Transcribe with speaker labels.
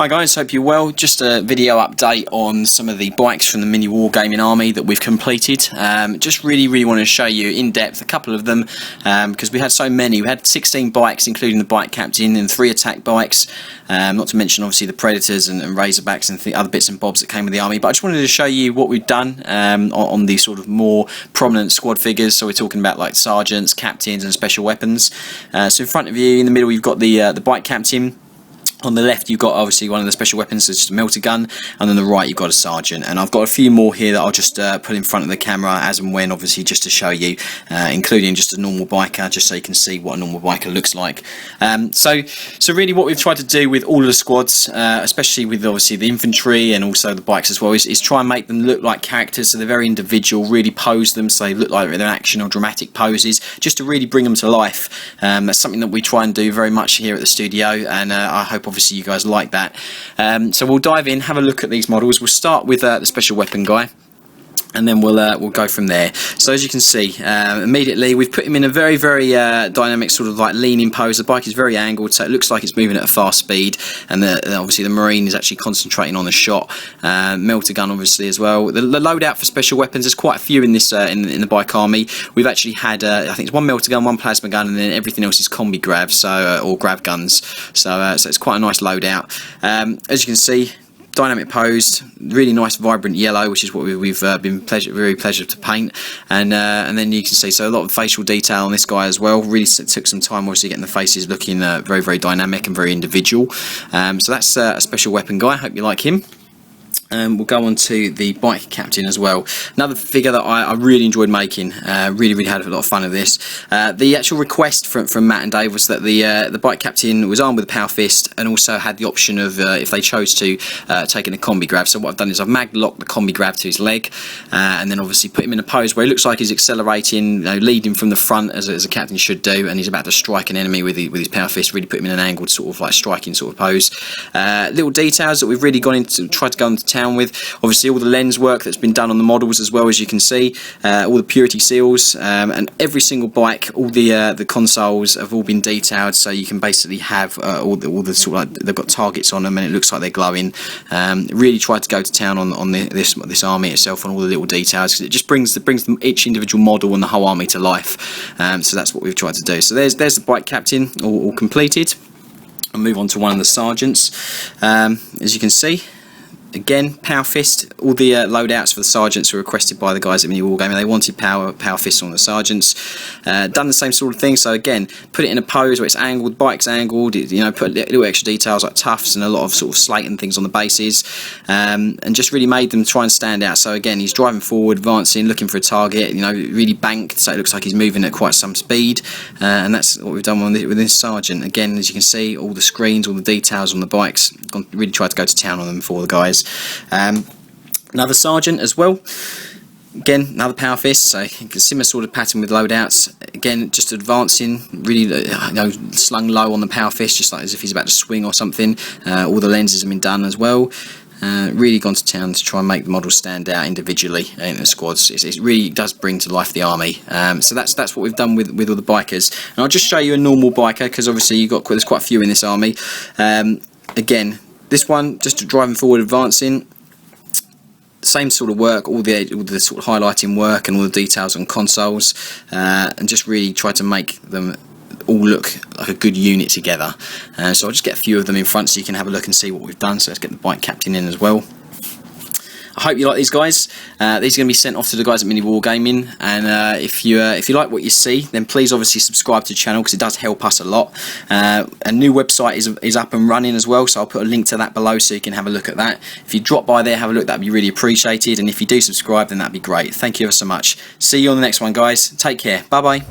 Speaker 1: Hi guys, hope you're well. Just a video update on some of the bikes from the MiniWarGaming army that we've completed. Just really want to show you in depth a couple of them because we had so many. We had 16 bikes including the bike captain and 3 attack bikes, not to mention obviously the Predators and Razorbacks and the other bits and bobs that came with the army. But I just wanted to show you what we've done on the sort of more prominent squad figures. So we're talking about like sergeants, captains and special weapons. So in front of you in the middle you've got the bike captain. On the left you've got obviously one of the special weapons, it's just a melter gun, and on the right you've got a sergeant. And I've got a few more here that I'll just put in front of the camera as and when, obviously, just to show you, including just a normal biker, just so you can see what a normal biker looks like. So really what we've tried to do with all of the squads, especially with obviously the infantry and also the bikes as well, is try and make them look like characters, so they're very individual, really pose them so they look like they're action or dramatic poses, just to really bring them to life. That's something that we try and do very much here at the studio, and I hope obviously you guys like that. So we'll dive in, have a look at these models. We'll start with the special weapon guy, and then we'll go from there. So as you can see, immediately we've put him in a very dynamic sort of like leaning pose. The bike is very angled, so it looks like it's moving at a fast speed, and obviously the Marine is actually concentrating on the shot. Melter gun obviously as well. The loadout for special weapons, there's quite a few in this in the bike army. We've actually had I think it's one melter gun, one plasma gun, and then everything else is combi grabs, or grab guns. So it's quite a nice loadout. As you can see, dynamic posed, really nice vibrant yellow, which is what we've been very pleasure to paint, and then you can see so a lot of facial detail on this guy as well. Really took some time obviously getting the faces looking very dynamic and very individual. So that's a special weapon guy. Hope you like him. We'll go on to the bike captain as well. Another figure that I really enjoyed making. Really had a lot of fun with this. The actual request from Matt and Dave was that the bike captain was armed with a power fist and also had the option of, if they chose to, taking a combi grab. So what I've done is I've mag locked the combi grab to his leg, and then obviously put him in a pose where he looks like he's accelerating, leading from the front as a captain should do, and he's about to strike an enemy with his power fist. Really put him in an angled sort of like striking sort of pose. Little details that we've really tried to go into town with. Obviously all the lens work that's been done on the models as well, as you can see, all the purity seals, and every single bike, all the consoles have all been detailed, so you can basically have all the sort of like, they've got targets on them and it looks like they're glowing. Really tried to go to town on this army itself, on all the little details, because it just brings each individual model and the whole army to life. So that's what we've tried to do. So there's the bike captain all completed. I'll move on to one of the sergeants. As you can see, again, power fist. All the loadouts for the sergeants were requested by the guys at MiniWarGaming. They wanted power fists on the sergeants. Done the same sort of thing. So again, put it in a pose where it's angled, bike's angled. Put little extra details like tufts and a lot of sort of slate and things on the bases, and just really made them try and stand out. So again, he's driving forward, advancing, looking for a target. Really banked, so it looks like he's moving at quite some speed. And that's what we've done with this sergeant. Again, as you can see, all the screens, all the details on the bikes. Really tried to go to town on them for the guys. Another sergeant as well. Again, another power fist, so similar sort of pattern with loadouts. Again, just advancing, really slung low on the power fist, just like as if he's about to swing or something. All the lenses have been done as well. Really gone to town to try and make the model stand out individually in the squads. It really does bring to life the army. So that's what we've done with all the bikers. And I'll just show you a normal biker, because obviously there's quite a few in this army. Again, this one just driving forward, advancing. Same sort of work, all the sort of highlighting work and all the details on consoles, and just really try to make them all look like a good unit together. So I'll just get a few of them in front so you can have a look and see what we've done. So let's get the bike captain in as well. I hope you like these guys. These are going to be sent off to the guys at MiniWarGaming, and if you like what you see, then please obviously subscribe to the channel, because it does help us a lot. A new website is up and running as well, so I'll put a link to that below so you can have a look at that. If you drop by there, have a look, that'd be really appreciated, and if you do subscribe, then that'd be great. Thank you ever so much. See you on the next one, guys. Take care. Bye bye.